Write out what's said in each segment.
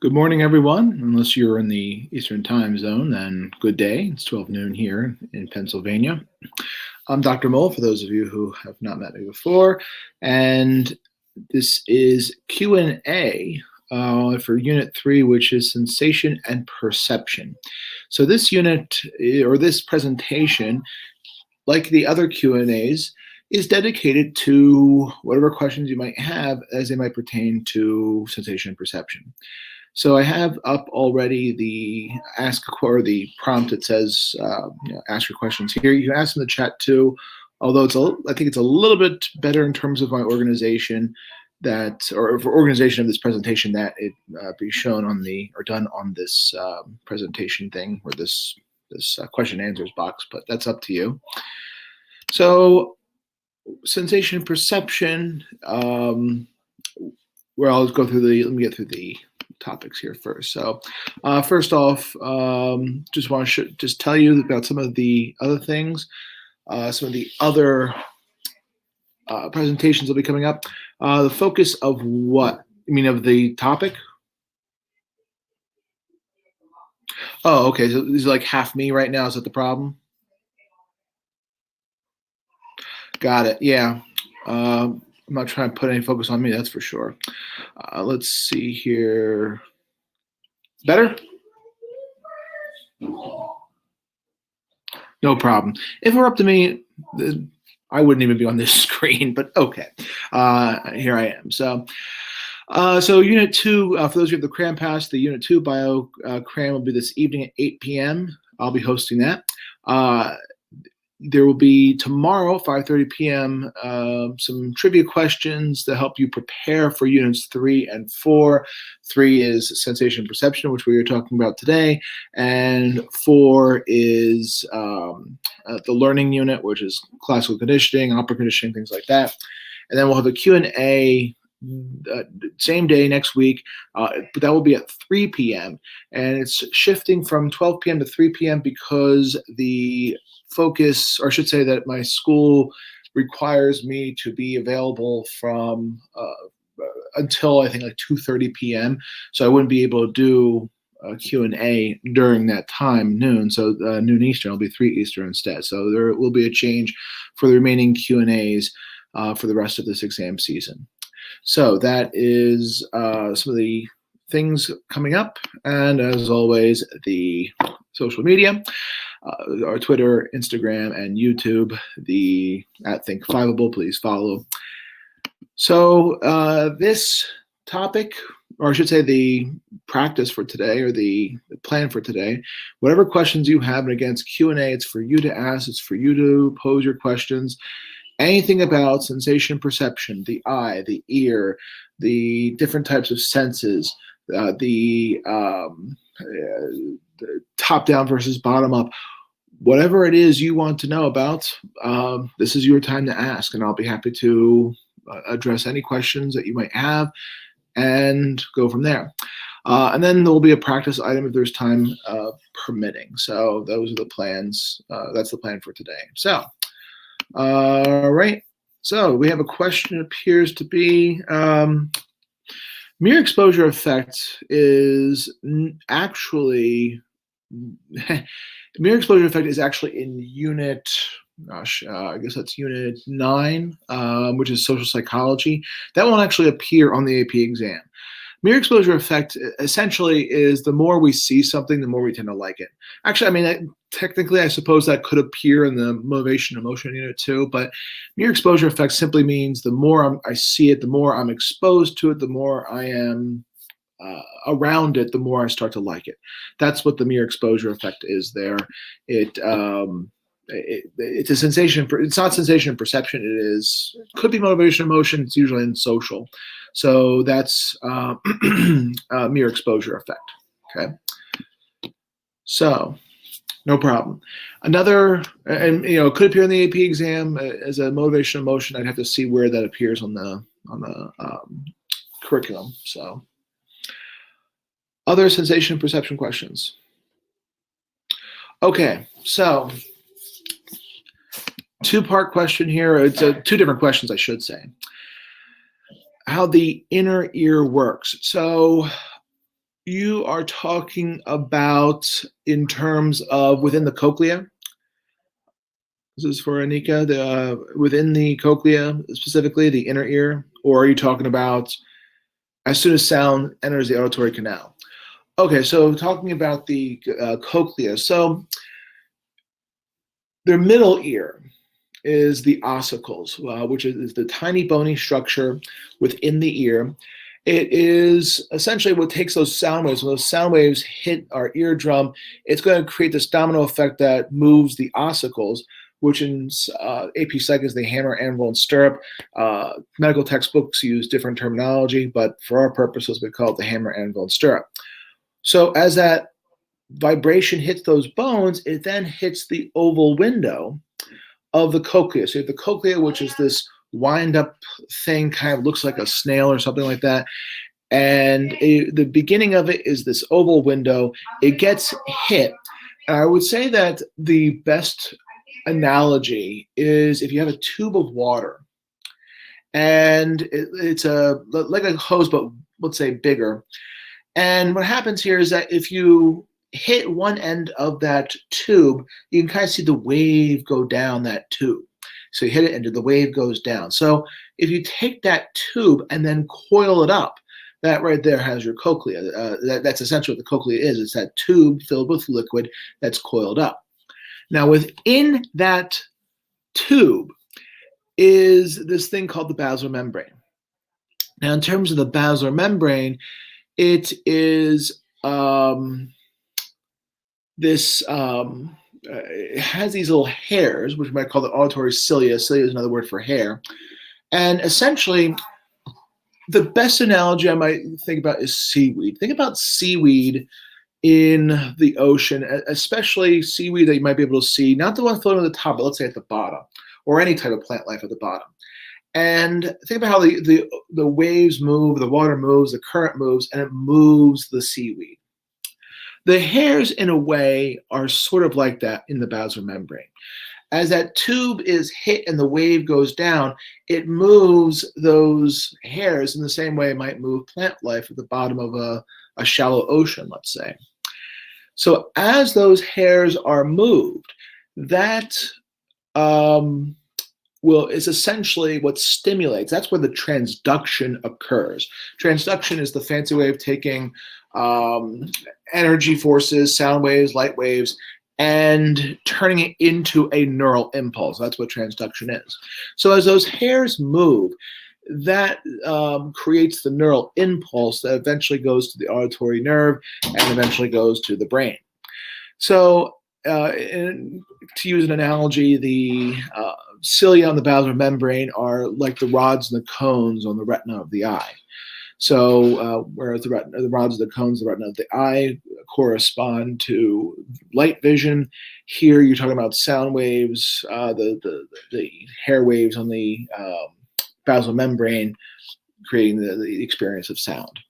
Good morning, everyone. Unless you're in the Eastern time zone, then good day. It's 12 noon here in Pennsylvania. I'm Dr. Mohl, for those of you who have not met me before, and this is Q&A for Unit 3, which is Sensation and Perception. So this unit, or this presentation, like the other Q&As, is dedicated to whatever questions you might have as they might pertain to sensation and perception. So I have up already the ask or the prompt that says ask your questions here. You can ask in the chat too, although I think it's a little bit better in terms of my organization or for organization of this presentation that it be shown on or done on this presentation thing or this question and answers box, but that's up to you. So sensation and perception, where I'll go through let me get through the topics here first. So first off, just want to just tell you about some of the other things, some of the other presentations will be coming up. The focus of what? You mean of the topic? Oh, okay. So this is like half me right now. Is that the problem? Got it. Yeah. I'm not trying to put any focus on me, that's for sure. Let's see here. Better? No problem. If it were up to me, I wouldn't even be on this screen, but okay. Here I am. So Unit 2, for those of you who have the cram pass, the Unit 2 bio cram will be this evening at 8 p.m. I'll be hosting that. There will be tomorrow, 5:30 p.m., some trivia questions to help you prepare for Units 3 and 4. 3 is Sensation and Perception, which we were talking about today, and 4 is the Learning Unit, which is classical conditioning, opera conditioning, things like that. And then we'll have a Q&A same day next week, but that will be at 3 p.m. And it's shifting from 12 p.m. to 3 p.m. because the focus, or I should say that my school requires me to be available from until I think like 2:30 p.m. So I wouldn't be able to do a Q&A during that time, noon. So noon Eastern will be 3 Eastern instead. So there will be a change for the remaining Q&As for the rest of this exam season. So that is some of the things coming up. And as always, the social media. Our Twitter, Instagram, and YouTube, at ThinkFiveable, please follow. So this topic, or I should say the practice for today, or the plan for today, whatever questions you have, and again, it's Q&A, it's for you to ask, it's for you to pose your questions. Anything about sensation, perception, the eye, the ear, the different types of senses, the top down versus bottom up, whatever it is you want to know about, this is your time to ask, and I'll be happy to address any questions that you might have and go from there. And then there will be a practice item if there's time permitting. So those are the plans. That's the plan for today. So, all right. So we have a question. It appears to be mere exposure effect is actually mere exposure effect is actually in unit, I guess that's unit 9, which is social psychology. That won't actually appear on the AP exam. Mere exposure effect essentially is the more we see something, the more we tend to like it. Actually, I mean, technically, I suppose that could appear in the motivation emotion unit too, but mere exposure effect simply means the more I see it, the more I'm exposed to it, the more I am around it, the more I start to like it. That's what the mere exposure effect is there. It's a sensation. It's not sensation and perception. It could be motivation, emotion. It's usually in social. So that's mere exposure effect. Okay. So no problem. Another, and it could appear in the AP exam as a motivation, emotion. I'd have to see where that appears on the curriculum. So other sensation and perception questions. Okay, so two-part question here. It's two different questions, I should say. How the inner ear works. So You are talking about in terms of within the cochlea. This is for Anika, within the cochlea, specifically the inner ear, or are you talking about as soon as sound enters the auditory canal? Okay, so talking about the cochlea. So their middle ear is the ossicles, which is the tiny bony structure within the ear. It is essentially what takes those sound waves. When those sound waves hit our eardrum, it's going to create this domino effect that moves the ossicles, which in AP Psych is the hammer, anvil, and stirrup. Medical textbooks use different terminology, but for our purposes, we call it the hammer, anvil, and stirrup. So as that vibration hits those bones, it then hits the oval window of the cochlea. So you have the cochlea, which is this wind up thing, kind of looks like a snail or something like that. And the beginning of it is this oval window. It gets hit. And I would say that the best analogy is if you have a tube of water and it's like a hose, but let's say bigger. And what happens here is that if you hit one end of that tube, you can kind of see the wave go down that tube. So you hit it and the wave goes down. So if you take that tube and then coil it up, that right there has your cochlea. That's essentially what the cochlea is. It's that tube filled with liquid that's coiled up. Now within that tube is this thing called the basilar membrane. Now in terms of the basilar membrane, it is it has these little hairs, which we might call the auditory cilia. Cilia is another word for hair. And essentially, the best analogy I might think about is seaweed. Think about seaweed in the ocean, especially seaweed that you might be able to see, not the one floating at the top, but let's say at the bottom, or any type of plant life at the bottom. And think about how the waves move, the water moves, the current moves, and it moves the seaweed. The hairs, in a way, are sort of like that in the basilar membrane. As that tube is hit and the wave goes down, it moves those hairs in the same way it might move plant life at the bottom of a shallow ocean, let's say. So as those hairs are moved, that is essentially what stimulates. That's where the transduction occurs. Transduction is the fancy way of taking energy forces, sound waves, light waves, and turning it into a neural impulse. That's what transduction is. So as those hairs move, that creates the neural impulse that eventually goes to the auditory nerve and eventually goes to the brain. So to use an analogy, the cilia on the basilar membrane are like the rods and the cones on the retina of the eye. So whereas the rods and the cones, the retina of the eye correspond to light vision, here you're talking about sound waves, the hair waves on the basilar membrane, creating the experience of sound.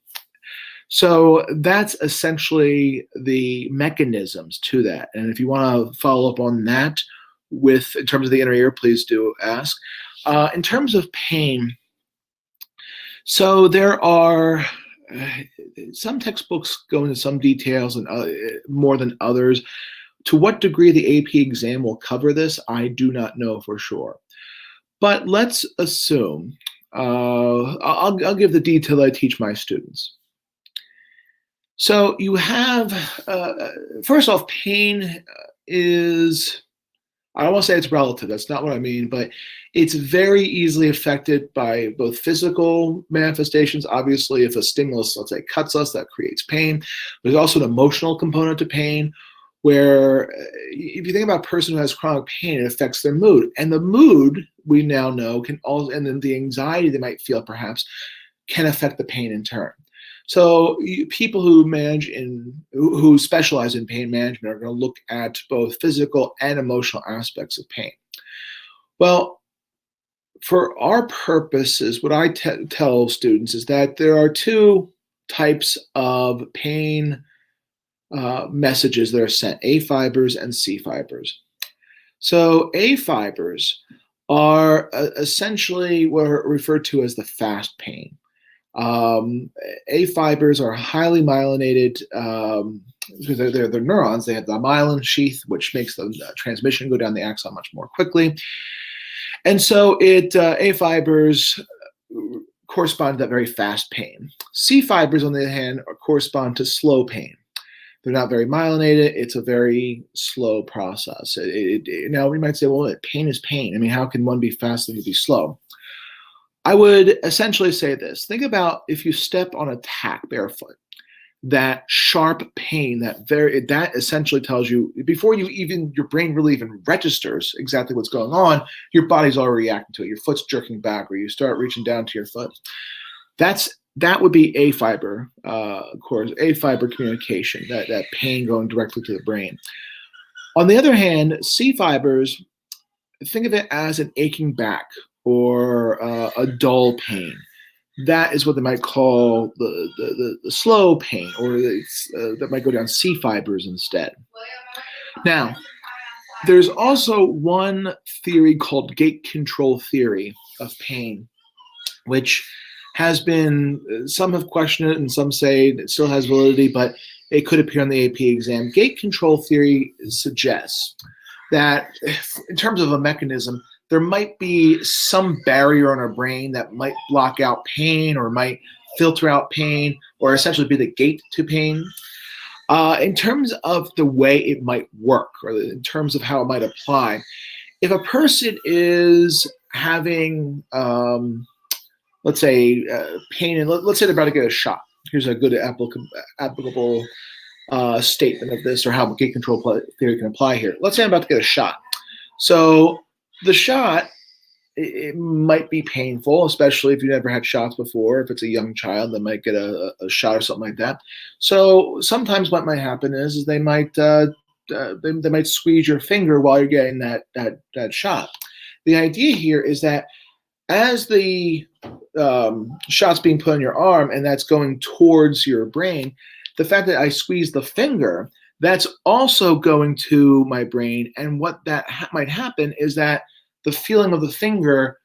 So that's essentially the mechanisms to that. And if you want to follow up on that in terms of the inner ear, please do ask. In terms of pain, so there are some textbooks go into some details and more than others. To what degree the AP exam will cover this, I do not know for sure. But let's assume, I'll give the detail I teach my students. So you have, first off, pain is, I don't want to say it's relative, that's not what I mean, but it's very easily affected by both physical manifestations. Obviously, if a stimulus, let's say, cuts us, that creates pain. There's also an emotional component to pain, where if you think about a person who has chronic pain, it affects their mood. And the mood, we now know, can also, and then the anxiety they might feel perhaps, can affect the pain in turn. So people who specialize in pain management are going to look at both physical and emotional aspects of pain. Well, for our purposes, what I tell students is that there are two types of pain messages that are sent, A fibers and C fibers. So A fibers are essentially what are referred to as the fast pain. A fibers are highly myelinated because they're neurons. They have the myelin sheath, which makes the transmission go down the axon much more quickly. And so A fibers correspond to that very fast pain. C fibers, on the other hand, correspond to slow pain. They're not very myelinated. It's a very slow process. Now, we might say, well, pain is pain. I mean, how can one be fast and be slow? I would essentially say this. Think about if you step on a tack barefoot, that sharp pain, that essentially tells you, before your brain really even registers exactly what's going on, your body's already reacting to it. Your foot's jerking back, or you start reaching down to your foot. That would be A fiber, of course, A fiber communication, that pain going directly to the brain. On the other hand, C fibers, think of it as an aching back or a dull pain. That is what they might call the slow pain, or that might go down C fibers instead. Now, there's also one theory called gate control theory of pain, which has been, some have questioned it and some say it still has validity, but it could appear on the AP exam. Gate control theory suggests that in terms of a mechanism, there might be some barrier in our brain that might block out pain or might filter out pain or essentially be the gate to pain. In terms of the way it might work, or in terms of how it might apply, if a person is having, let's say, pain, and let's say they're about to get a shot. Here's a good applicable statement of this, or how gate control theory can apply here. Let's say I'm about to get a shot. So the shot, it might be painful, especially if you've never had shots before. If it's a young child that might get a shot or something like that. So sometimes what might happen is they might squeeze your finger while you're getting that shot. The idea here is that as the shot's being put on your arm and that's going towards your brain, the fact that I squeeze the finger, that's also going to my brain. And what that might happen is that the feeling of the finger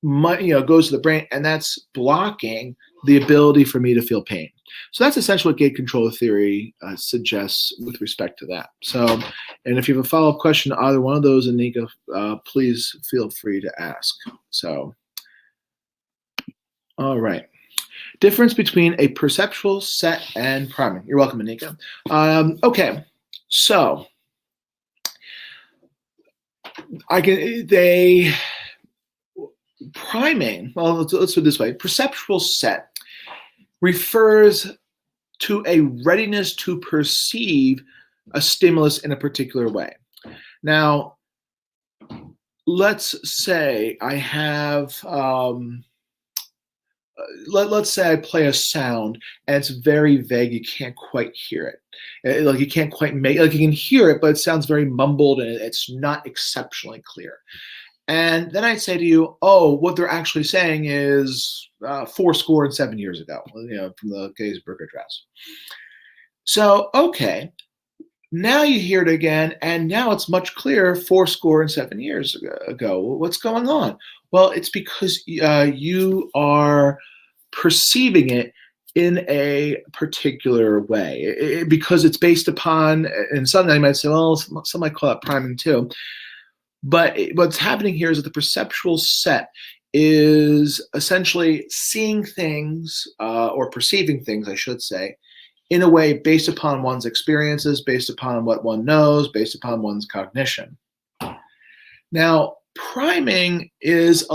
goes to the brain, and that's blocking the ability for me to feel pain. So that's essentially what gate control theory suggests with respect to that. So, and if you have a follow-up question to either one of those, Anika, please feel free to ask. So, all right. Difference between a perceptual set and priming. You're welcome, Anika. Okay, so priming, well, let's do it this way. Perceptual set refers to a readiness to perceive a stimulus in a particular way. Now, let's say I have, let's say I play a sound and it's very vague. You can't quite hear it. Like you can't quite make, like you can hear it, but it sounds very mumbled and it's not exceptionally clear. And then I'd say to you, oh, what they're actually saying is 7 years ago, from the Gettysburg Address. So, okay, now you hear it again, and now it's much clearer 7 years ago. What's going on? Well, it's because you are perceiving it in a particular way, because it's based upon, and some might say, well, some might call it priming too. But what's happening here is that the perceptual set is essentially seeing things, or perceiving things, I should say, in a way based upon one's experiences, based upon what one knows, based upon one's cognition. Now, priming is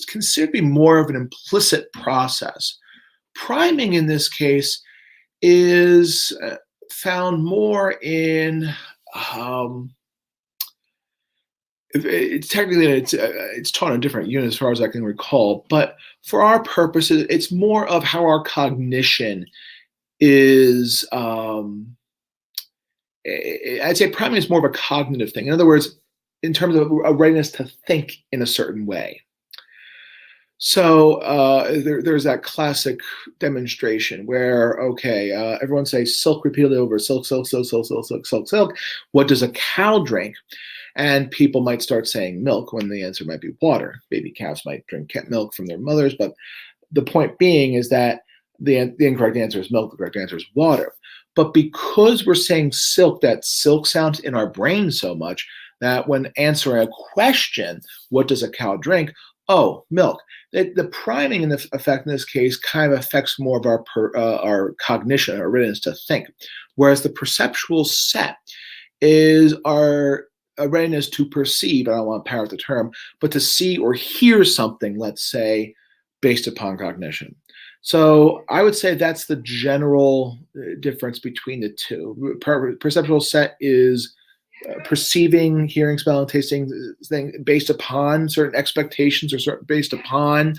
considered to be more of an implicit process. Priming in this case is found more in technically it's taught in different units as far as I can recall, but for our purposes, it's more of how our cognition is. I'd say priming is more of a cognitive thing. In other words, in terms of a readiness to think in a certain way. So there's that classic demonstration where, okay, everyone say silk repeatedly over, silk, silk, silk, silk, silk, silk, silk, silk. What does a cow drink? And people might start saying milk when the answer might be water. Baby calves might drink milk from their mothers, but The point being is that the incorrect answer is milk, the correct answer is water. But because we're saying silk, that silk sounds in our brain so much that when answering a question, what does a cow drink? Oh, milk. The priming effect in this case kind of affects more of our cognition, our readiness to think, whereas the perceptual set is our readiness to perceive, I don't want to parrot the term, but to see or hear something, let's say, based upon cognition. So I would say that's the general difference between the two. Perceptual set is perceiving, hearing, smelling, tasting thing based upon certain expectations or based upon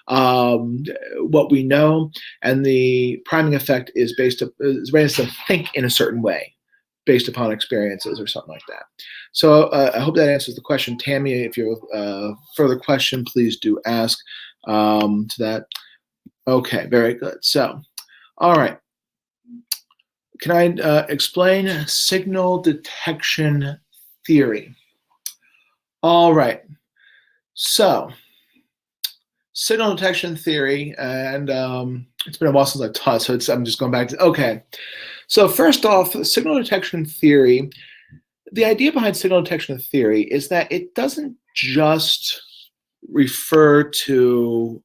what we know, and the priming effect is readiness to think in a certain way based upon experiences or something like that. So I hope that answers the question. Tammy, if you have a further question, please do ask to that. Okay, very good. So, all right. Can I explain signal detection theory? All right. So, signal detection theory, and it's been a while since I've taught, so I'm just going back to, okay. So first off, signal detection theory, the idea behind signal detection theory is that it doesn't just refer to,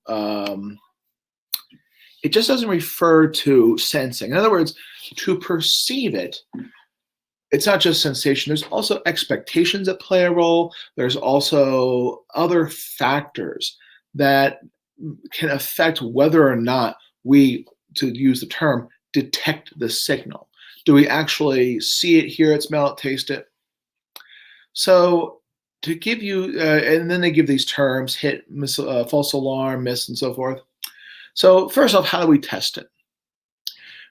it just doesn't refer to sensing. In other words, to perceive it, it's not just sensation. There's also expectations that play a role. There's also other factors that can affect whether or not we, to use the term, detect the signal. Do we actually see it, hear it, smell it, taste it? So to give you, and then they give these terms, hit, miss, false alarm, miss, and so forth. So first off, how do we test it?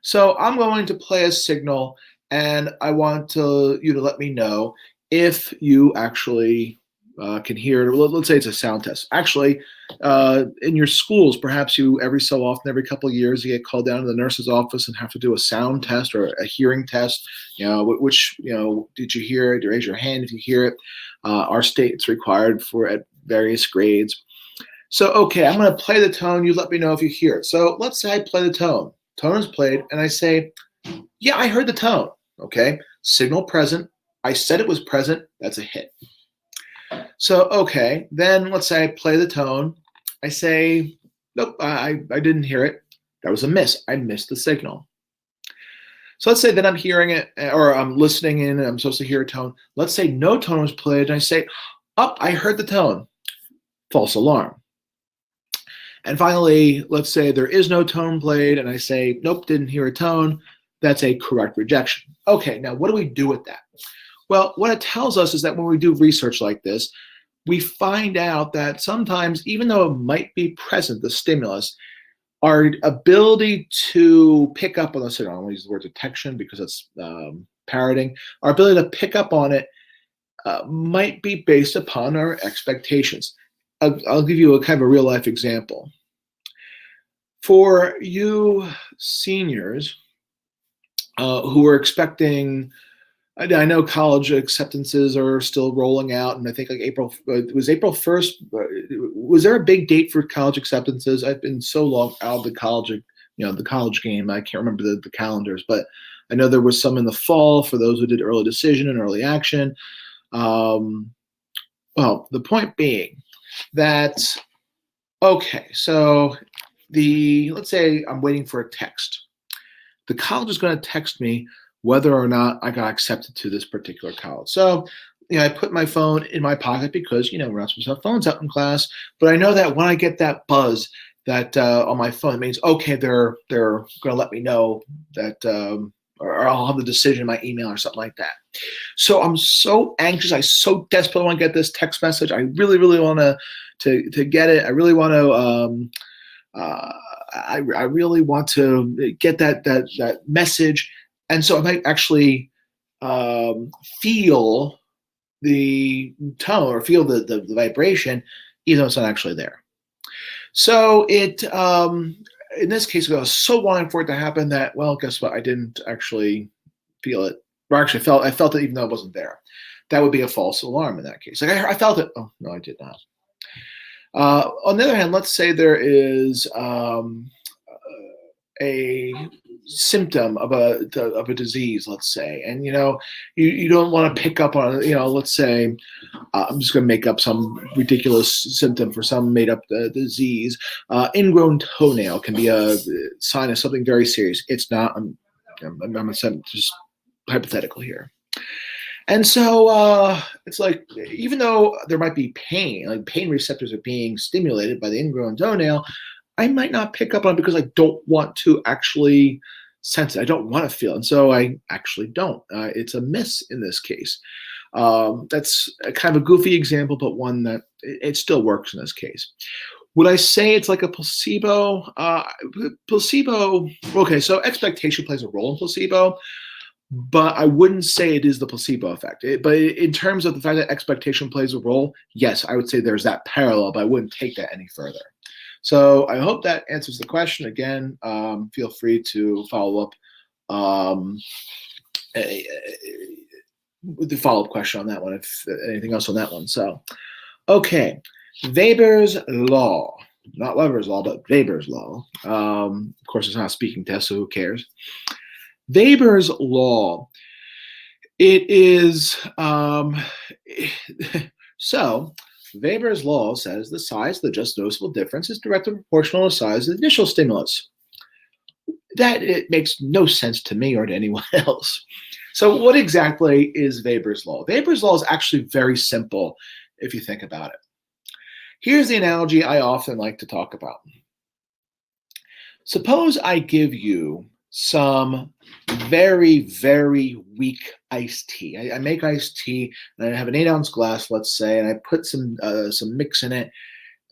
So I'm going to play a signal, and I want you to let me know if you actually can hear it. Let's say it's a sound test. Actually, in your schools, perhaps you every so often, every couple of years, you get called down to the nurse's office and have to do a sound test or a hearing test. Which did you hear it? Raise your hand if you hear it. Our state, it's required for at various grades. So, okay, I'm going to play the tone. You let me know if you hear it. So let's say I play the tone. Tone is played, and I say, yeah, I heard the tone. Okay, signal present. I said it was present. That's a hit. So, okay, then let's say I play the tone. I say, nope, I didn't hear it. That was a miss. I missed the signal. So let's say that I'm hearing it, or I'm listening in, and I'm supposed to hear a tone. Let's say no tone was played, and I say, oh, I heard the tone. False alarm. And finally, let's say there is no tone played, and I say, nope, didn't hear a tone. That's a correct rejection. Okay, now what do we do with that? Well, what it tells us is that when we do research like this, we find out that sometimes, even though it might be present, the stimulus, our ability to pick up on the signal, I don't want to use the word detection because it's parroting, our ability to pick up on it might be based upon our expectations. I'll give you a kind of a real life example. For you seniors who are expecting, I know college acceptances are still rolling out, and I think like April 1st. Was there a big date for college acceptances? I've been so long out of the college, the college game. I can't remember the calendars, but I know there was some in the fall for those who did early decision and early action. Well, the point being that, okay, so let's say I'm waiting for a text. The college is going to text me whether or not I got accepted to this particular college. So, I put my phone in my pocket because, we're not supposed to have phones out in class. But I know that when I get that buzz that on my phone, it means, okay, they're going to let me know that, or I'll have the decision in my email or something like that. So I'm so anxious. I so desperately want to get this text message. I really, really want to get it. I really want to. I really want to get that message, and so I might actually feel the tone or feel the vibration, even though it's not actually there. So it, in this case, I was so wanting for it to happen that, well, guess what? I didn't actually feel it, or actually I felt it even though it wasn't there. That would be a false alarm in that case. Like I felt it. Oh no, I did not. On the other hand, let's say there is a symptom of a disease, let's say, and you don't want to pick up on, let's say, I'm just going to make up some ridiculous symptom for some made up disease. Ingrown toenail can be a sign of something very serious. It's not. I'm just hypothetical here. And so it's like, even though there might be pain, like pain receptors are being stimulated by the ingrown toenail, I might not pick up on it because I don't want to actually sense it. I don't want to feel it. And so I actually don't. It's a miss in this case. That's a kind of a goofy example, but one that it still works in this case. Would I say it's like a placebo? Placebo, okay, so expectation plays a role in placebo, but I wouldn't say it is the placebo effect. But in terms of the fact that expectation plays a role, yes, I would say there's that parallel, but I wouldn't take that any further. So I hope that answers the question. Again, feel free to follow up with the follow-up question on that one, if anything else on that one. So, okay, Weber's law. Not Weber's law, but Weber's law. Of course, it's not a speaking test, so who cares? Weber's law. It is, so Weber's law says the size of the just noticeable difference is directly proportional to the size of the initial stimulus. That it makes no sense to me or to anyone else. So what exactly is Weber's law? Weber's law is actually very simple if you think about it. Here's the analogy I often like to talk about. Suppose I give you some very, very weak iced tea. I make iced tea, and I have an 8-ounce glass, let's say, and I put some mix in it,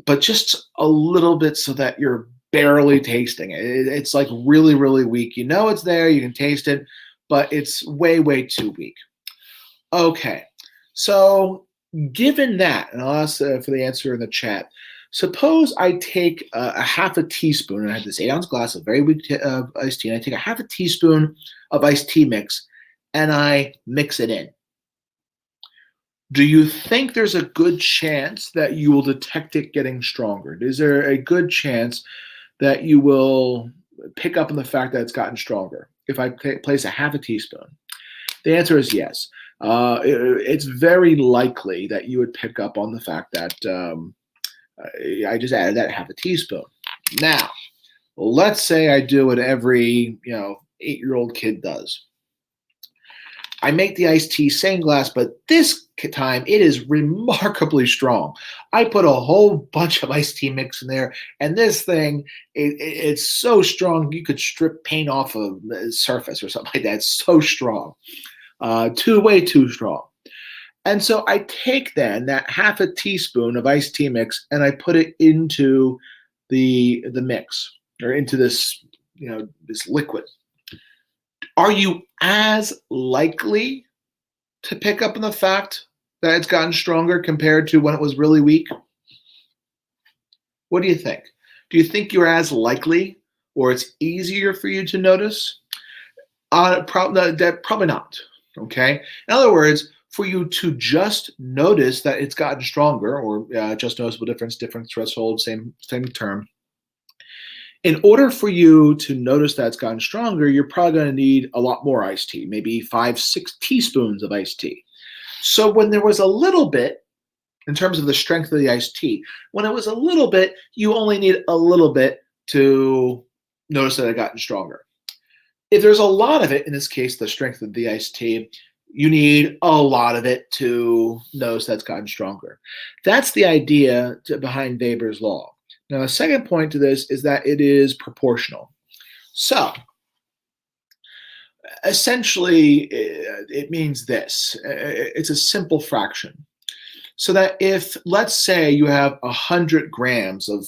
but just a little bit so that you're barely tasting it. It's like really, really weak. You know it's there, you can taste it, but it's way, way too weak. Okay, so given that, and I'll ask for the answer in the chat, suppose I take a half a teaspoon, and I have this 8-ounce glass of very weak iced tea, and I take a half a teaspoon of iced tea mix, and I mix it in. Do you think there's a good chance that you will detect it getting stronger? Is there a good chance that you will pick up on the fact that it's gotten stronger if I place a half a teaspoon? The answer is yes. It's very likely that you would pick up on the fact that I just added that half a teaspoon. Now, let's say I do what every 8-year-old kid does. I make the iced tea same glass, but this time it is remarkably strong. I put a whole bunch of iced tea mix in there, and this thing, it's so strong you could strip paint off a surface or something like that. It's so strong, way too strong. And so I take then that half a teaspoon of iced tea mix and I put it into the mix, or into this this liquid. Are you as likely to pick up on the fact that it's gotten stronger compared to when it was really weak? What do you think? Do you think you're as likely, or it's easier for you to notice? Probably not. Okay. In other words, for you to just notice that it's gotten stronger, or just noticeable difference, different threshold, same term. In order for you to notice that it's gotten stronger, you're probably going to need a lot more iced tea, maybe 5-6 teaspoons of iced tea. So when there was a little bit, in terms of the strength of the iced tea, when it was a little bit, you only need a little bit to notice that it gotten stronger. If there's a lot of it, in this case, the strength of the iced tea, you need a lot of it to notice that's gotten stronger. That's the idea behind Weber's law. Now, the second point to this is that it is proportional. So, essentially, it means this. It's a simple fraction. So that if, let's say, you have 100 grams of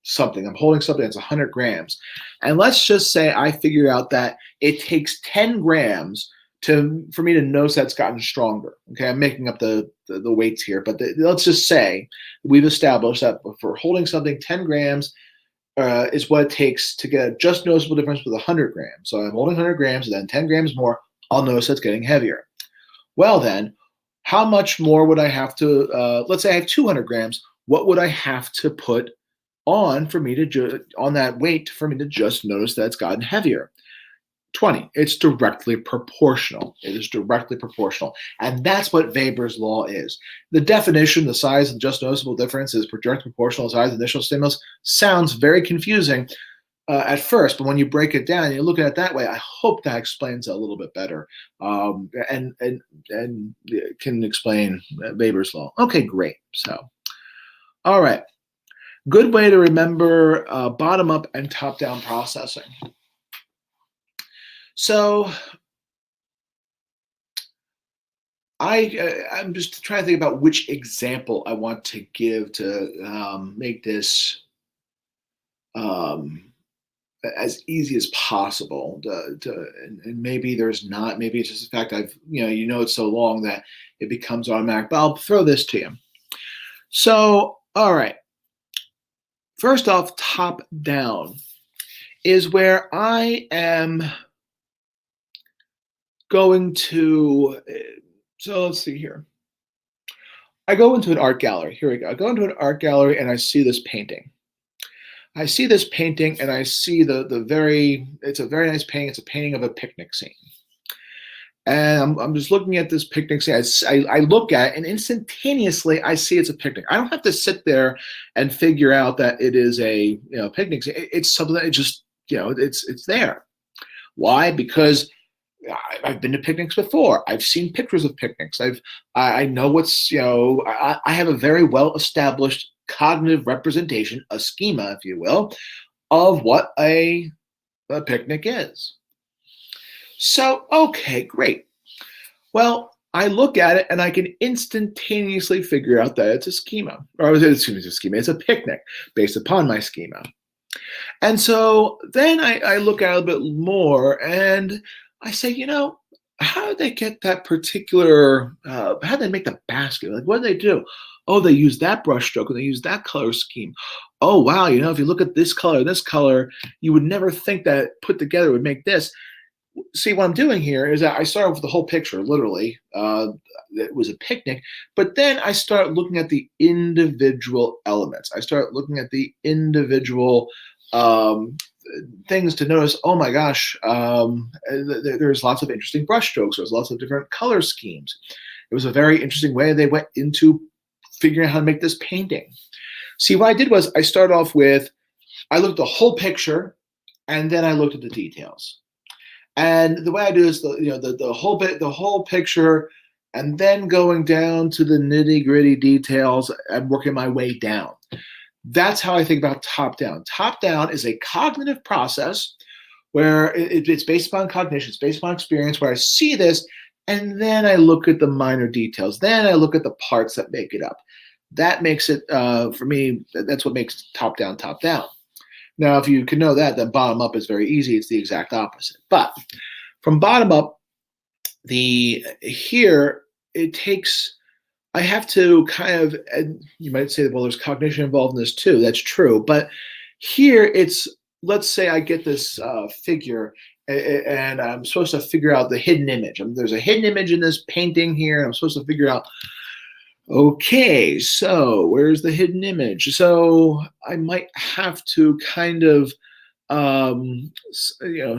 something, I'm holding something that's 100 grams, and let's just say I figure out that it takes 10 grams for me to notice that's gotten stronger. Okay, I'm making up the weights here, but let's just say we've established that for holding something, 10 grams is what it takes to get a just noticeable difference with 100 grams. So I'm holding 100 grams, and then 10 grams more, I'll notice it's getting heavier. Well then, how much more would I have to, let's say I have 200 grams, what would I have to put on for me to on that weight for me to just notice that it's gotten heavier? 20. It's directly proportional. It is directly proportional. And that's what Weber's law is. The definition, the size of just noticeable difference is directly proportional to the size of initial stimulus. Sounds very confusing at first, but when you break it down and you look at it that way, I hope that explains it a little bit better and can explain Weber's law. Okay, great. So, all right. Good way to remember bottom-up and top-down processing. So I'm just trying to think about which example I want to give to make this as easy as possible. And maybe there's not. Maybe it's just the fact it's so long that it becomes automatic. But I'll throw this to you. So, all right. First off, top down is where I am going to, so let's see here. I go into an art gallery. Here we go. I go into an art gallery and I see this painting. I see this painting and I see it's a very nice painting. It's a painting of a picnic scene. And I'm just looking at this picnic scene. I look at it and instantaneously I see it's a picnic. I don't have to sit there and figure out that it is a picnic scene. It's something that it's there. Why? Because I've been to picnics before. I've seen pictures of picnics. I know what's, I have a very well-established cognitive representation, a schema, if you will, of what a picnic is. So, okay, great. Well, I look at it and I can instantaneously figure out that it's a schema. Or excuse me, it's a schema. It's a picnic based upon my schema. And so then I look at it a bit more and I say, how did they get that particular, how did they make the basket? Like, what did they do? Oh, they use that brush stroke and they use that color scheme. Oh, wow, if you look at this color, you would never think that put together would make this. See, what I'm doing here is that I start with the whole picture, literally. It was a picnic, but then I start looking at the individual elements. I start looking at the individual things to notice. Oh my gosh, there's lots of interesting brush strokes. There's lots of different color schemes. It was a very interesting way they went into figuring out how to make this painting. See, what I did was I started off with, I looked at the whole picture, and then I looked at the details. And the way I do is the whole picture, and then going down to the nitty-gritty details and working my way down. That's how I think about top down. Top down is a cognitive process where it's based upon cognition, it's based upon experience, where I see this, and then I look at the minor details. Then I look at the parts that make it up. That makes it, for me, that's what makes top down top down. Now, if you can know that, then bottom up is very easy. It's the exact opposite. But from bottom up, here it takes, I have to kind of, and you might say, well, there's cognition involved in this too. That's true. But here it's, let's say I get this figure and I'm supposed to figure out the hidden image. There's a hidden image in this painting here. And I'm supposed to figure out, okay, so where's the hidden image? So I might have to kind of,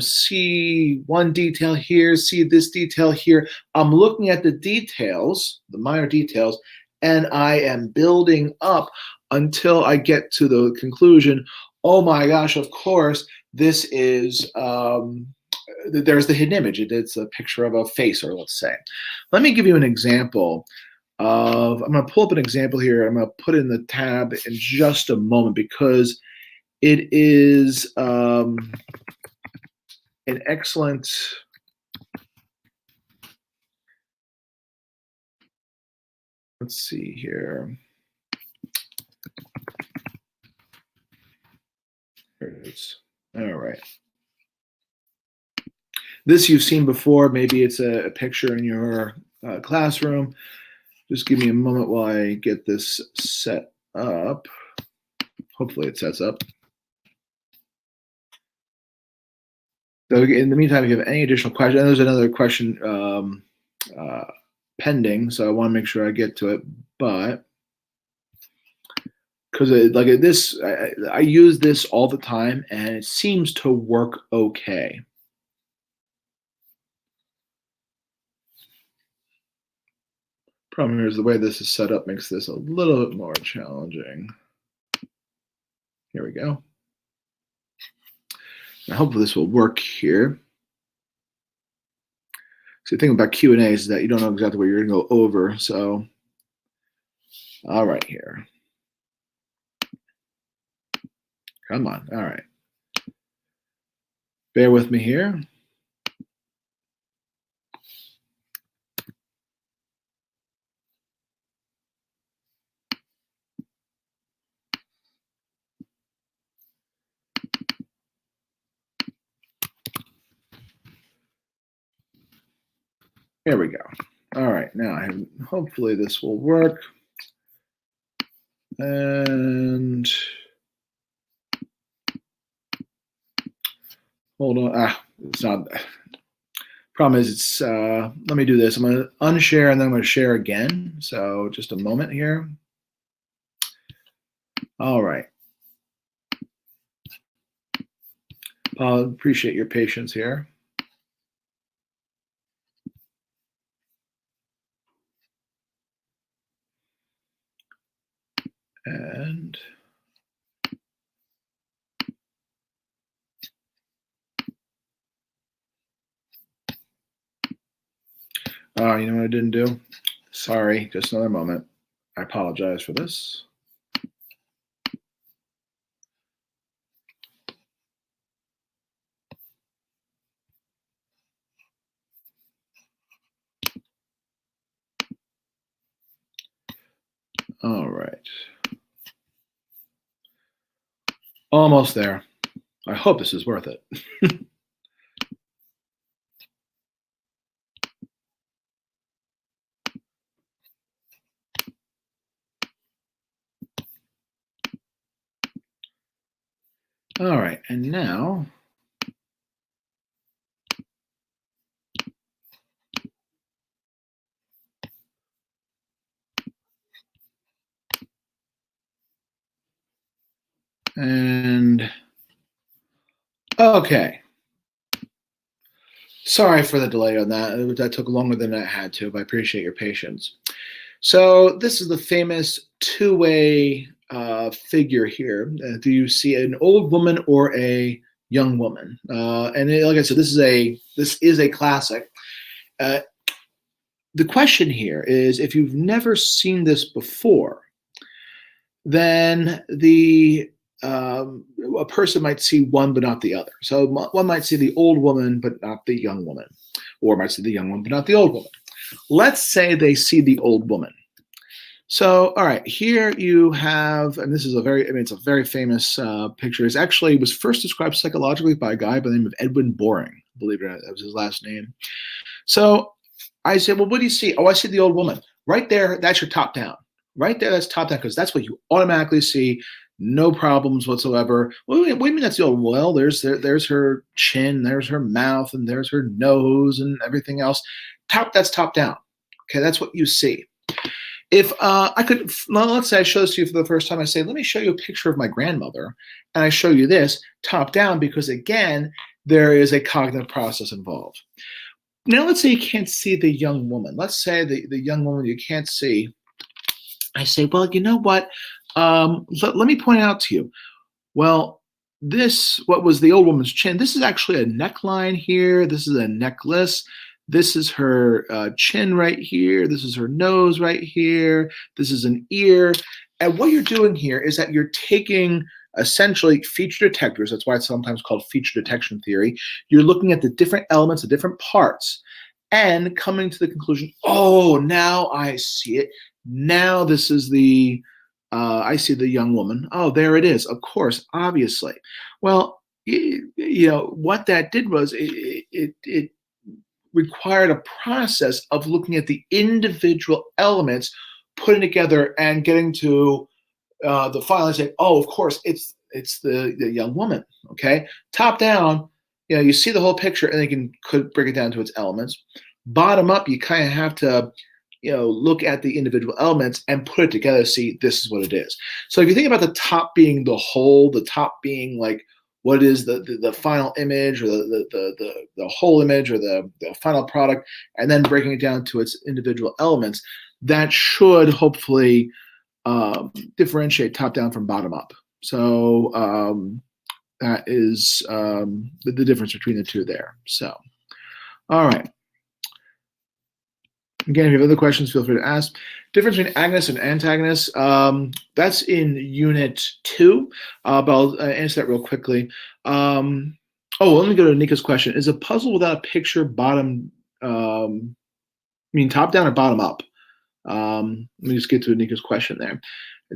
see one detail here, see this detail here. I'm looking at the details, the minor details, and I am building up until I get to the conclusion. Oh my gosh, of course, this is, there's the hidden image. It's a picture of a face, or let's say. Let me give you an example. I'm going to pull up an example here. I'm going to put it in the tab in just a moment because it is an excellent, let's see here. Here it is. All right. This you've seen before. Maybe it's a picture in your classroom. Just give me a moment while I get this set up. Hopefully it sets up. So in the meantime, if you have any additional questions, there's another question pending, so I want to make sure I get to it. But because like this, I use this all the time, and it seems to work okay. Problem here is the way this is set up makes this a little bit more challenging. Here we go. Now, hopefully this will work here. So the thing about Q&A is that you don't know exactly what you're going to go over. So, all right here. Come on. All right. Bear with me here. There we go. All right. Now, hopefully this will work. And hold on. It's not. Problem is, it's. Let me do this. I'm going to unshare and then I'm going to share again. So just a moment here. All right. Paul, appreciate your patience here. And you know what I didn't do? Sorry, just another moment. I apologize for this. All right. Almost there. I hope this is worth it. All right, and now okay. Sorry for the delay on that. That took longer than I had to, but I appreciate your patience. So this is the famous two-way figure here. Do you see an old woman or a young woman? And like I said, this is a classic. The question here is, if you've never seen this before, then a person might see one but not the other. So one might see the old woman but not the young woman, or might see the young woman but not the old woman. Let's say they see the old woman. So, all right, here you have, and this is it's a very famous picture. It was first described psychologically by a guy by the name of Edwin Boring. Believe it or not, that was his last name. So I said, well, what do you see? Oh, I see the old woman. Right there, that's your top down. Right there, that's top down, because that's what you automatically see. No problems whatsoever. What do you mean that's the old? Well, there's her chin, there's her mouth, and there's her nose and everything else. That's top down. Okay, that's what you see. If I could, let's say I show this to you for the first time. I say, let me show you a picture of my grandmother, and I show you this top down, because again, there is a cognitive process involved. Now, let's say you can't see the young woman. Let's say the young woman you can't see. I say, well, you know what? Let me point out to you. Well, what was the old woman's chin? This is actually a neckline here. This is a necklace. This is her chin right here. This is her nose right here. This is an ear. And what you're doing here is that you're taking essentially feature detectors. That's why it's sometimes called feature detection theory. You're looking at the different elements, the different parts, and coming to the conclusion, oh, now I see it. Now this is I see the young woman. Oh, there it is. Of course, obviously. Well, what that did was it required a process of looking at the individual elements, putting together, and getting to the final and saying, oh, of course, it's the young woman. Okay, top down, you see the whole picture, and could break it down to its elements. Bottom up, you kind of have to look at the individual elements and put it together, see this is what it is. So if you think about the top being the whole, the top being like what is the final image, or the whole image, or the final product, and then breaking it down to its individual elements, that should hopefully differentiate top down from bottom up. So that is the difference between the two there. So, all right. Again, if you have other questions, feel free to ask. Difference between agonists and antagonists, that's in Unit 2, but I'll answer that real quickly. Let me go to Nika's question. Is a puzzle without a picture top down or bottom up? Let me just get to Nika's question there.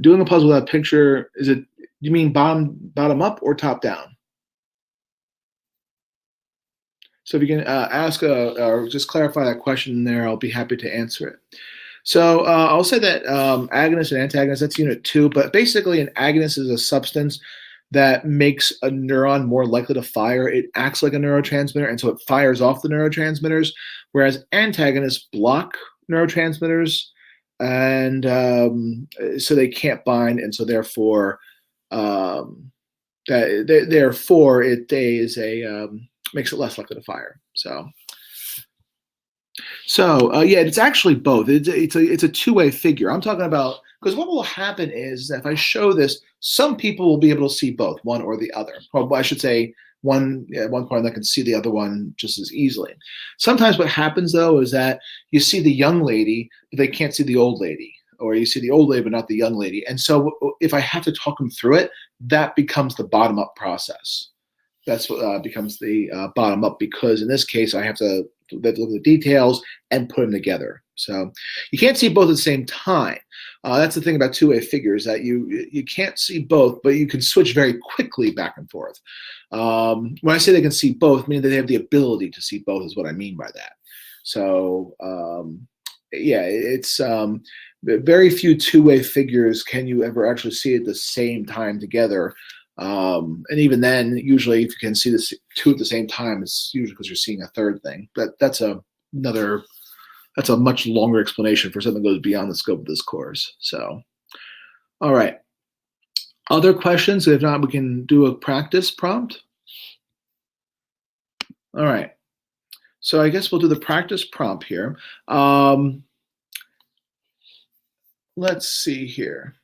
Doing a puzzle without a picture, do you mean bottom up or top down? So if you can ask or just clarify that question there, I'll be happy to answer it. So I'll say that agonist and antagonist, that's Unit 2, but basically an agonist is a substance that makes a neuron more likely to fire. It acts like a neurotransmitter, and so it fires off the neurotransmitters, whereas antagonists block neurotransmitters, and so they can't bind, and so therefore makes it less likely to fire. So yeah, it's actually both. It's a two-way figure. I'm talking about, because what will happen is that if I show this, some people will be able to see both, one or the other. Well, I should say one point that can see the other one just as easily. Sometimes what happens though is that you see the young lady, but they can't see the old lady, or you see the old lady but not the young lady. And so if I have to talk them through it, that becomes the bottom-up process. That's what becomes the bottom up, because in this case I have to look at the details and put them together. So you can't see both at the same time. That's the thing about two-way figures, that you can't see both, but you can switch very quickly back and forth. When I say they can see both, meaning that they have the ability to see both is what I mean by that. So yeah, it's very few two-way figures can you ever actually see at the same time together. And even then, usually if you can see this two at the same time, it's usually because you're seeing a third thing. But that's a much longer explanation for something that goes beyond the scope of this course. So, all right. Other questions? If not, we can do a practice prompt. All right. So I guess we'll do the practice prompt here. Let's see here.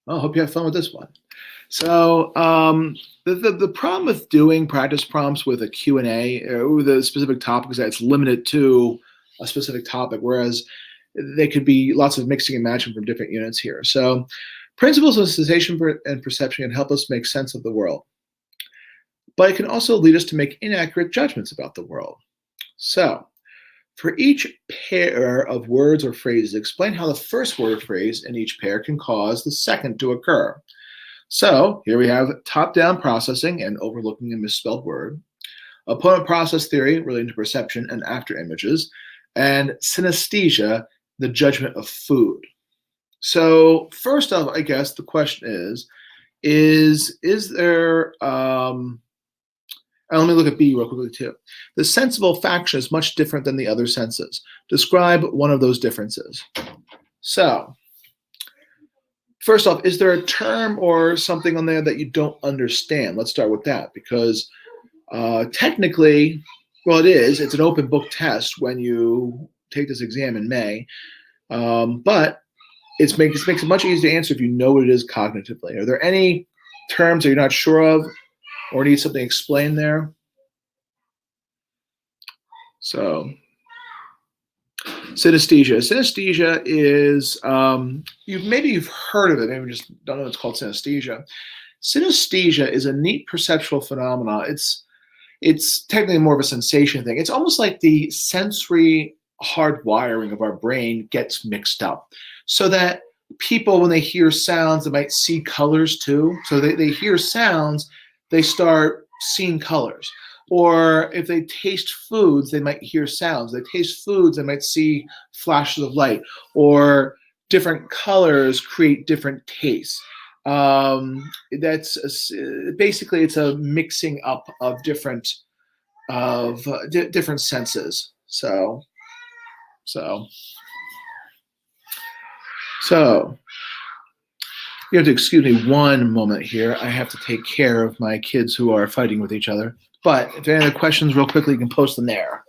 I hope you have fun with this one. So the problem with doing practice prompts with a Q&A with a specific topic is that it's limited to a specific topic, whereas they could be lots of mixing and matching from different units here. So principles of sensation and perception can help us make sense of the world, but it can also lead us to make inaccurate judgments about the world. So for each pair of words or phrases, explain how the first word or phrase in each pair can cause the second to occur. So here we have top-down processing and overlooking a misspelled word, opponent process theory relating to perception and after images, and synesthesia, the judgment of food. So first off, I guess the question is there, and let me look at B real quickly too. The sense of olfaction is much different than the other senses. Describe one of those differences. So first off, is there a term or something on there that you don't understand? Let's start with that, because technically, well, it is. It's an open book test when you take this exam in May, but it makes it much easier to answer if you know what it is cognitively. Are there any terms that you're not sure of or need something explained there? So synesthesia. Synesthesia is, you've heard of it, maybe you just don't know it's called synesthesia. Synesthesia is a neat perceptual phenomena. It's technically more of a sensation thing. It's almost like the sensory hardwiring of our brain gets mixed up, so that people, when they hear sounds, they might see colors too. So they hear sounds, they start seeing colors. Or if they taste foods, they might hear sounds. They taste foods, they might see flashes of light. Or different colors create different tastes. Basically, it's a mixing up of different senses. So So you have to excuse me one moment here. I have to take care of my kids who are fighting with each other. But if there are any other questions real quickly, you can post them there.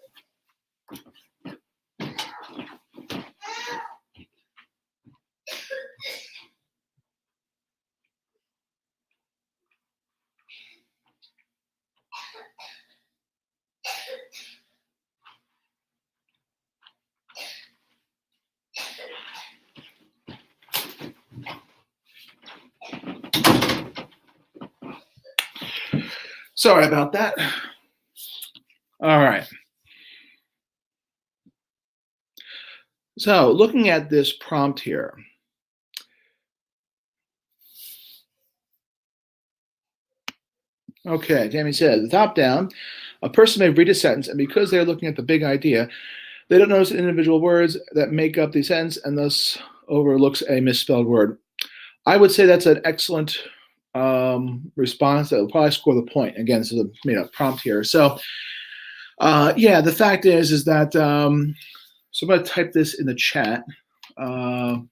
Sorry about that. All right. So looking at this prompt here. Okay, Jamie says, the top down, a person may read a sentence, and because they're looking at the big idea, they don't notice the individual words that make up the sentence and thus overlooks a misspelled word. I would say that's an excellent response that will probably score the point. Again, this is a prompt here. So yeah, the fact is that, so I'm going to type this in the chat. If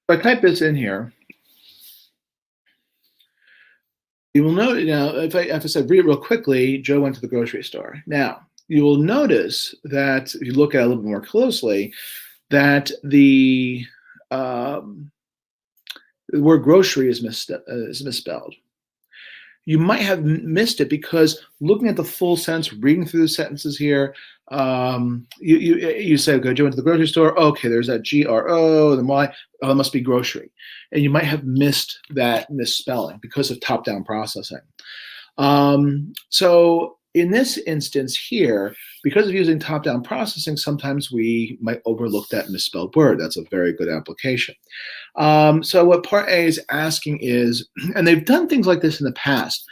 I type this in here, you will note, if I said read it real quickly, Joe went to the grocery store. Now, you will notice that if you look at it a little bit more closely, that the word grocery is misspelled. You might have missed it because looking at the full sentence, reading through the sentences here, you say, okay, Joe went to the grocery store. Okay, there's that G-R-O, then Y. Oh, it must be grocery. And you might have missed that misspelling because of top-down processing. So in this instance here, because of using top-down processing, sometimes we might overlook that misspelled word. That's a very good application. So what part A is asking is, and they've done things like this in the past,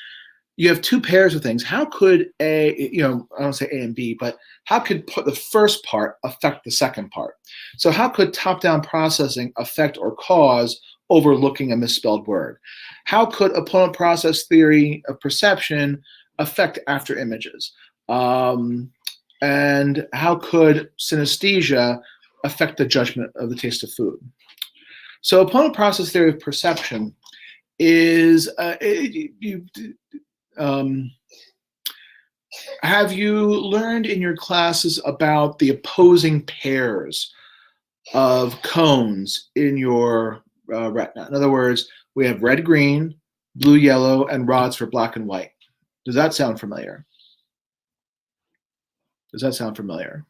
you have two pairs of things. How could A, I don't say A and B, but how could the first part affect the second part? So how could top-down processing affect or cause overlooking a misspelled word? How could opponent process theory of perception affect after images? And how could synesthesia affect the judgment of the taste of food? So opponent process theory of perception is, have you learned in your classes about the opposing pairs of cones in your retina? In other words, we have red, green, blue, yellow, and rods for black and white. Does that sound familiar? Does that sound familiar?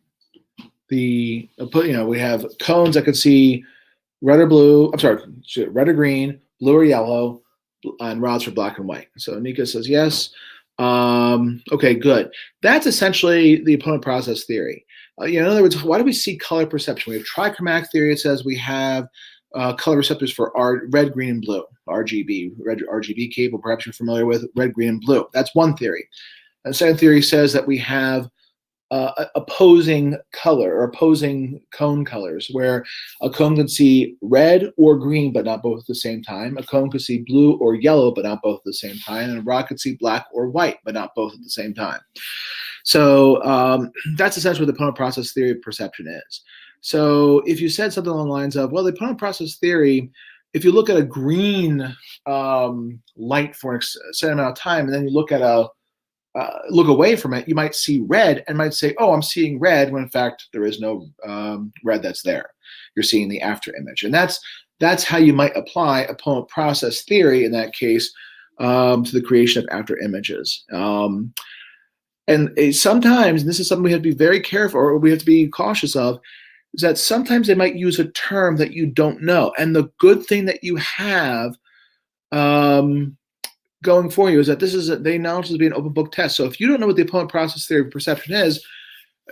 We have cones that could see red or blue, I'm sorry, red or green, blue or yellow, and rods for black and white. So Nika says yes. Okay, good. That's essentially the opponent process theory. In other words, why do we see color perception? We have trichromatic theory. It says we have color receptors for red, green, and blue, RGB, red RGB cable. Perhaps you're familiar with red, green, and blue. That's one theory. And the second theory says that we have opposing color or opposing cone colors, where a cone can see red or green, but not both at the same time. A cone could see blue or yellow, but not both at the same time. And a rod could see black or white, but not both at the same time. So that's essentially what the opponent process theory of perception is. So if you said something along the lines of, well, the opponent process theory, if you look at a green light for a certain amount of time, and then you look at look away from it, you might see red and might say, oh, I'm seeing red, when in fact there is no red that's there. You're seeing the after image. And that's how you might apply opponent process theory in that case to the creation of after images. And sometimes, and this is something we have to be very careful, or we have to be cautious of, is that sometimes they might use a term that you don't know. And the good thing that you have going for you is that they acknowledge this to be an open book test. So if you don't know what the opponent process theory of perception is,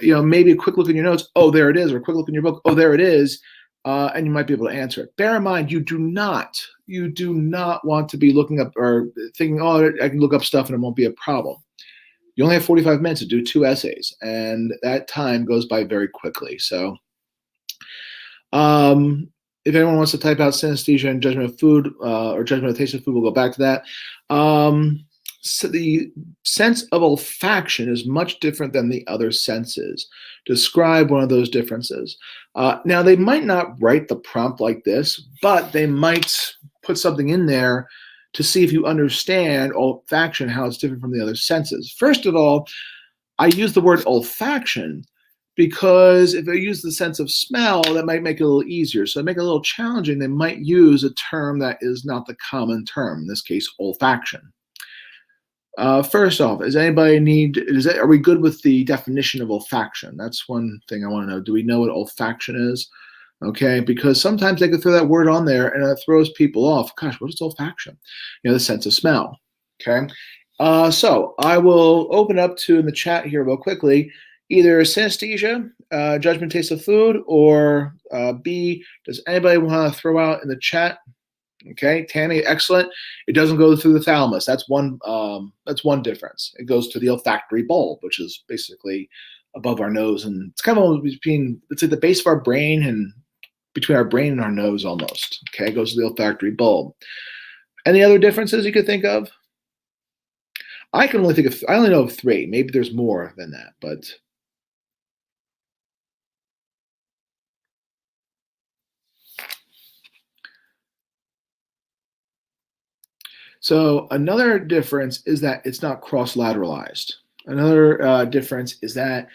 maybe a quick look in your notes, oh, there it is, or a quick look in your book, oh, there it is, and you might be able to answer it. Bear in mind, you do not want to be looking up or thinking, oh, I can look up stuff and it won't be a problem. You only have 45 minutes to do 2 essays, and that time goes by very quickly. So if anyone wants to type out synesthesia and judgment of food or judgment of taste of food, we'll go back to that. So the sense of olfaction is much different than the other senses. Describe one of those differences. Now, they might not write the prompt like this, but they might put something in there to see if you understand olfaction, how it's different from the other senses. First of all, I use the word olfaction because if I use the sense of smell, that might make it a little easier. So to make it a little challenging, they might use a term that is not the common term, in this case, olfaction. First off, are we good with the definition of olfaction? That's one thing I want to know. Do we know what olfaction is? Okay, because sometimes they could throw that word on there and it throws people off. Gosh, what is olfaction? The sense of smell. Okay, so I will open up to in the chat here real quickly, either synesthesia, judgment, taste of food, or B, does anybody want to throw out in the chat? Okay, Tammy, excellent. It doesn't go through the thalamus. That's one difference. It goes to the olfactory bulb, which is basically above our nose, and it's kind of between, it's at the base of our brain and between our brain and our nose almost. Okay, it goes to the olfactory bulb. Any other differences you could think of? I only know of 3. Maybe there's more than that, but so another difference is that it's not cross-lateralized. Another difference is that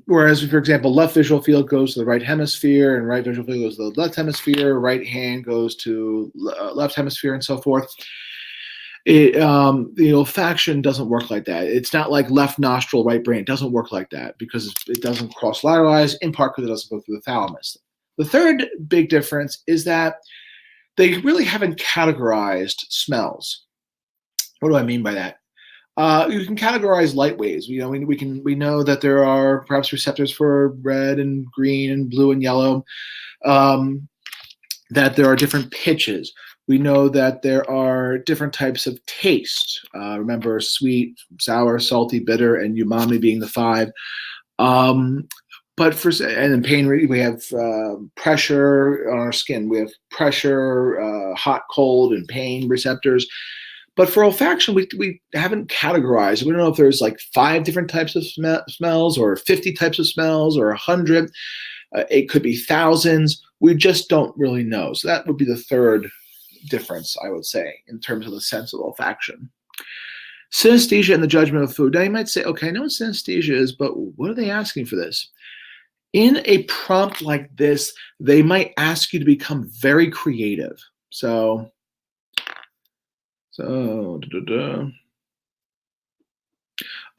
whereas, for example, left visual field goes to the right hemisphere and right visual field goes to the left hemisphere, right hand goes to left hemisphere and so forth, the olfaction doesn't work like that. It's not like left nostril, right brain. It doesn't work like that because it doesn't cross-lateralize, in part because it doesn't go through the thalamus. The third big difference is that they really haven't categorized smells. What do I mean by that? You can categorize light waves. We know that there are perhaps receptors for red and green and blue and yellow. That there are different pitches. We know that there are different types of taste. Remember, sweet, sour, salty, bitter, and umami being the 5. But and in pain, we have pressure on our skin. We have pressure, hot, cold, and pain receptors. But for olfaction, we haven't categorized. We don't know if there's like 5 different types of smells or 50 types of smells or 100. It could be thousands. We just don't really know. So that would be the third difference, I would say, in terms of the sense of olfaction. Synesthesia and the judgment of food. Now you might say, okay, I know what synesthesia is, but what are they asking for this? In a prompt like this, they might ask you to become very creative.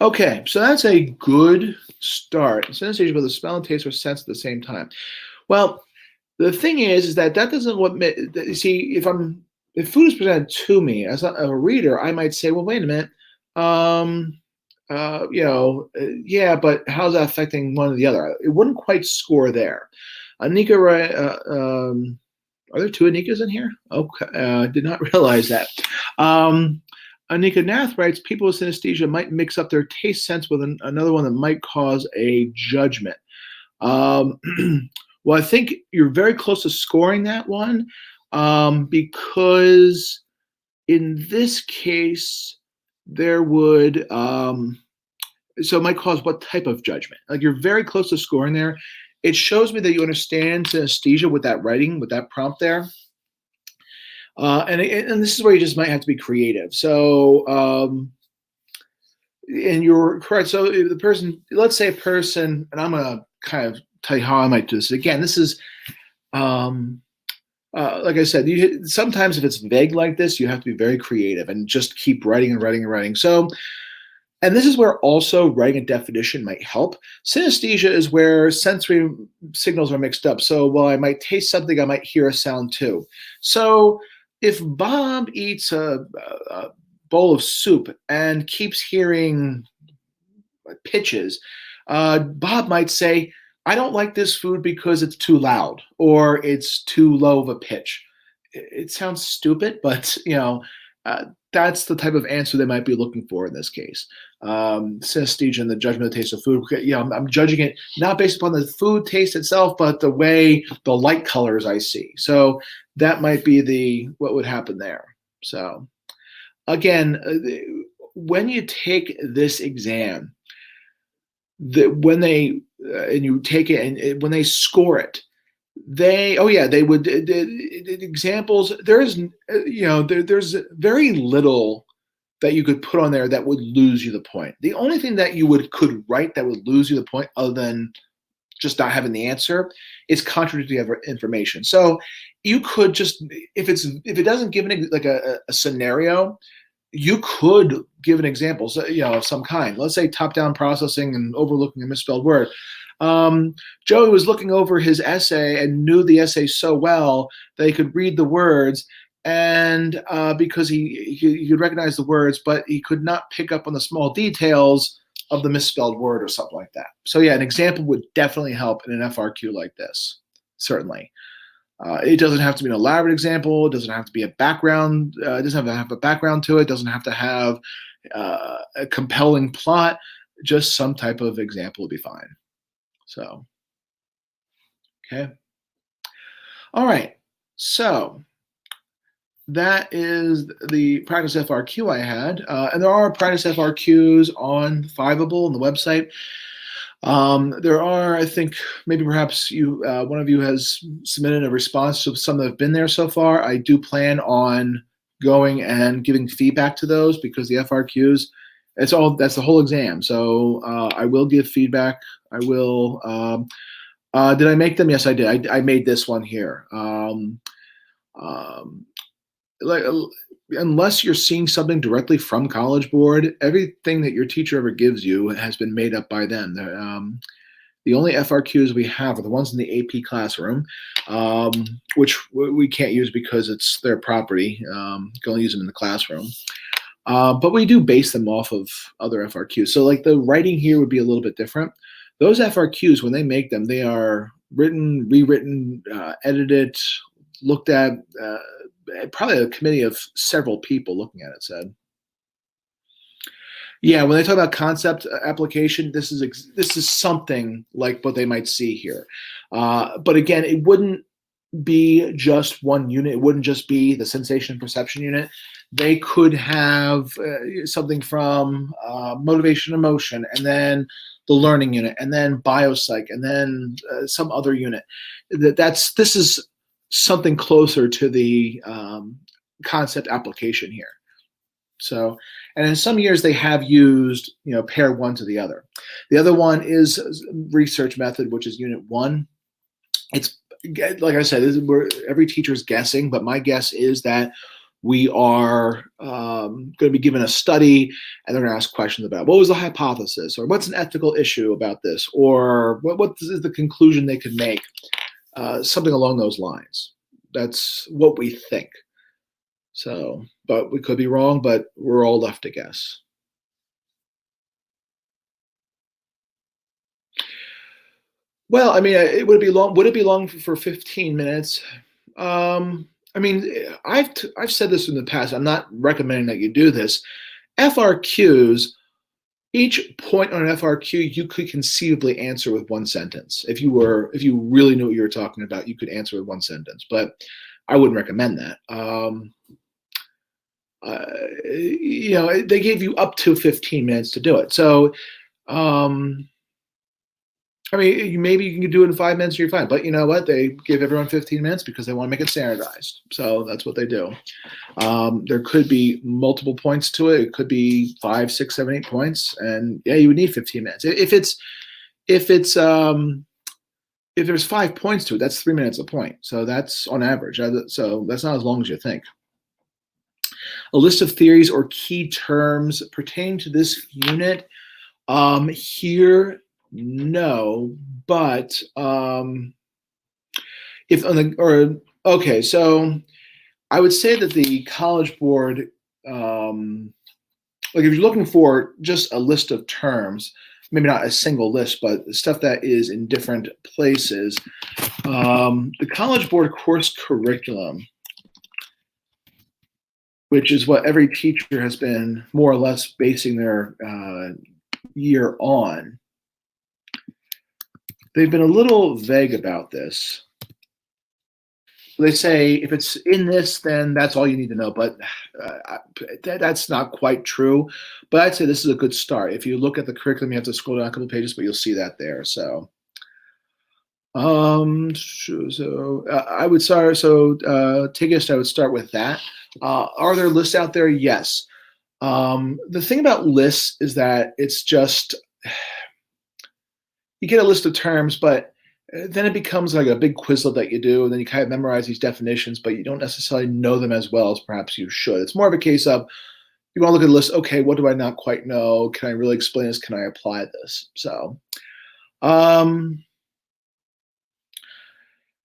Okay, so that's a good start. Synesthesia, but the smell and taste are sensed at the same time. Well, the thing is that doesn't you see, if food is presented to me as a reader, I might say, well, wait a minute, yeah, but how's that affecting one or the other? It wouldn't quite score there. Anika, are there 2 Anikas in here? Okay, did not realize that. Anika Nath writes, people with synesthesia might mix up their taste sense with another one that might cause a judgment. Well, I think you're very close to scoring that one because in this case, there would, so it might cause what type of judgment? Like you're very close to scoring there. It shows me that you understand synesthesia with that writing, with that prompt there. And this is where you just might have to be creative. So, and you're correct. So the person, let's say a person, and I'm going to kind of tell you how I might do this. Again, this is, like I said, sometimes if it's vague like this, you have to be very creative and just keep writing and writing and writing. So, and this is where also writing a definition might help. Synesthesia is where sensory signals are mixed up. So while I might taste something, I might hear a sound too. So if Bob eats a bowl of soup and keeps hearing pitches, Bob might say, I don't like this food because it's too loud or it's too low of a pitch. It sounds stupid, but That's the type of answer they might be looking for in this case. Synesthesia and the judgment of the taste of food. I'm judging it not based upon the food taste itself, but the way the light colors I see. So that might be what would happen there. So again, when you take this exam, when they and you take it and when they score it, they would examples. There's there's very little that you could put on there that would lose you the point. The only thing that you could write that would lose you the point, other than just not having the answer, is contradictory information. So you could just, if it doesn't give a scenario, you could give an example, so, of some kind. Let's say top-down processing and overlooking a misspelled word. Joey was looking over his essay and knew the essay so well that he could read the words, and because he could recognize the words, but he could not pick up on the small details of the misspelled word or something like that. So yeah, an example would definitely help in an FRQ like this, certainly. It doesn't have to be an elaborate example. It doesn't have to be a background. It doesn't have to have a background to it. It doesn't have to have a compelling plot. Just some type of example would be fine. So, okay. All right. So that is the practice FRQ I had. And there are practice FRQs on Fiveable on the website. There are, I think, maybe perhaps one of you has submitted a response to some that have been there so far. I do plan on going and giving feedback to those, because the FRQs, that's the whole exam. So I will give feedback. I will. Did I make them? Yes, I did. I made this one here. Unless you're seeing something directly from College Board, everything that your teacher ever gives you has been made up by them. The only FRQs we have are the ones in the AP classroom, which we can't use because it's their property. You can only use them in the classroom. But we do base them off of other FRQs. So like the writing here would be a little bit different. Those FRQs, when they make them, they are written, rewritten, edited, looked at, probably a committee of several people looking at it said. Yeah, when they talk about concept application, this is something like what they might see here. But again, it wouldn't be just one unit. It wouldn't just be the sensation and perception unit. They could have something from motivation and emotion, and then the learning unit, and then biopsych, and then some other unit. This is something closer to the concept application here. So, and in some years they have used, pair one to the other. The other one is research method, which is unit 1. It's, like I said, every teacher's guessing, but my guess is that we are going to be given a study, and they're going to ask questions about what was the hypothesis, or what's an ethical issue about this, or what is the conclusion they could make. Something along those lines. That's what we think. So, but we could be wrong, but we're all left to guess. Well, I mean, would it be long? Would it be long for 15 minutes? I mean, I've said this in the past. I'm not recommending that you do this. FRQs, each point on an FRQ, you could conceivably answer with one sentence. If you really knew what you were talking about, you could answer with one sentence. But I wouldn't recommend that. They gave you up to 15 minutes to do it. So, I mean, maybe you can do it in 5 minutes, you're fine. But you know what? They give everyone 15 minutes because they want to make it standardized. So that's what they do. There could be multiple points to it. It could be 5, 6, 7, 8 points, and yeah, you would need 15 minutes. If there's 5 points to it, that's 3 minutes a point. So that's on average. So that's not as long as you think. A list of theories or key terms pertaining to this unit. Here, no, but okay, so I would say that the College Board, like if you're looking for just a list of terms, maybe not a single list, but stuff that is in different places, the College Board course curriculum which is what every teacher has been more or less basing their year on. They've been a little vague about this. They say if it's in this, then that's all you need to know. But that's not quite true. But I'd say this is a good start. If you look at the curriculum, you have to scroll down a couple of pages, but you'll see that there. So, I would start. So, Tigist, I would start with that. Are there lists out there? Yes. The thing about lists is that it's just you get a list of terms, but then it becomes like a big Quizlet that you do, and then you kind of memorize these definitions, but you don't necessarily know them as well as perhaps you should. It's more of a case of you want to look at a list. Okay, what do I not quite know? Can I really explain this? Can I apply this? So,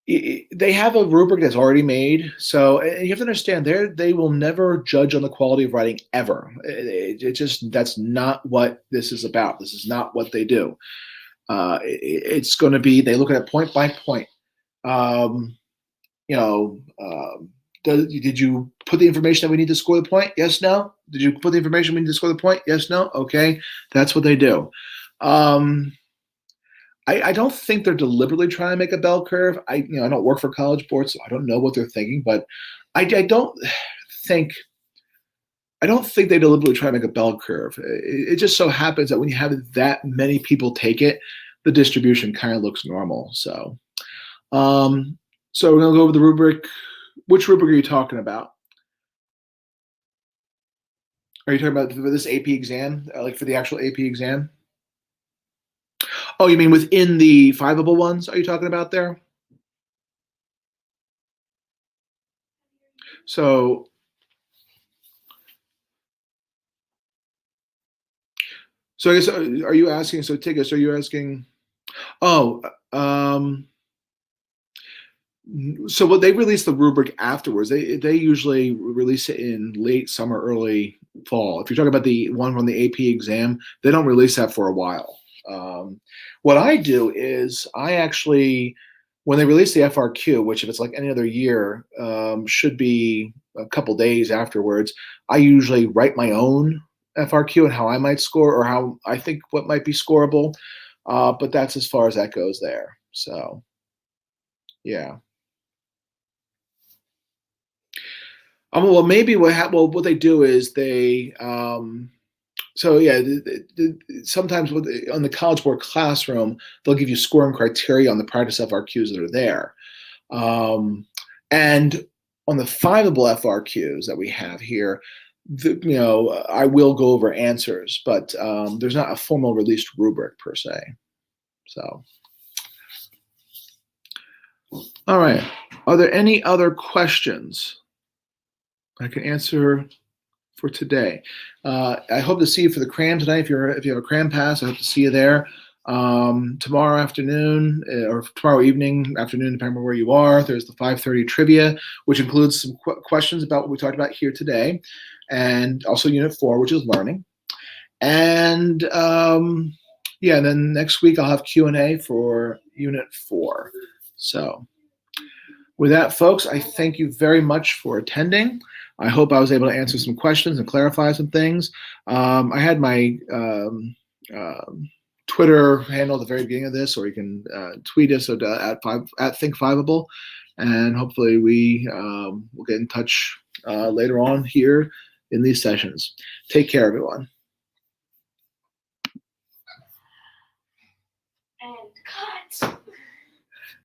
they have a rubric that's already made. So you have to understand, they will never judge on the quality of writing ever. That's not what this is about. This is not what they do. It's going to be, they look at it point by point. Did you put the information that we need to score the point? Yes, no. Did you put the information we need to score the point? Yes, no. Okay, that's what they do. I don't think they're deliberately trying to make a bell curve. I don't work for College Board, so I don't know what they're thinking, but I don't think they deliberately try to make a bell curve. It just so happens that when you have that many people take it, the distribution kind of looks normal. So, we're going to go over the rubric. Which rubric are you talking about? Are you talking about for this AP exam, like for the actual AP exam? Oh, you mean within the fiveable ones? Are you talking about there? So I guess, are you asking, so Tigis, are you asking, so what they release the rubric afterwards. They usually release it in late summer, early fall. If you're talking about the one from the AP exam, they don't release that for a while. What I do is I actually, when they release the FRQ, which if it's like any other year, should be a couple days afterwards, I usually write my own FRQ and how I might score or how I think what might be scoreable. But that's as far as that goes there. So, yeah. Well, maybe what they do is they sometimes on the College Board classroom, they'll give you scoring criteria on the practice FRQs that are there. And on the fiveable FRQs that we have here, I will go over answers, but there's not a formal released rubric per se. So, all right. Are there any other questions I can answer for today? I hope to see you for the cram tonight. If you have a cram pass, I hope to see you there. Tomorrow afternoon or tomorrow evening, afternoon, depending on where you are, there's the 5:30 trivia, which includes some questions about what we talked about here today, and also Unit 4, which is learning. And and then next week I'll have Q&A for Unit 4. So with that, folks, I thank you very much for attending. I hope I was able to answer some questions and clarify some things. I had my Twitter handle at the very beginning of this, or you can tweet us at ThinkFiveable, and hopefully we will get in touch later on here in these sessions. Take care, everyone. And cut.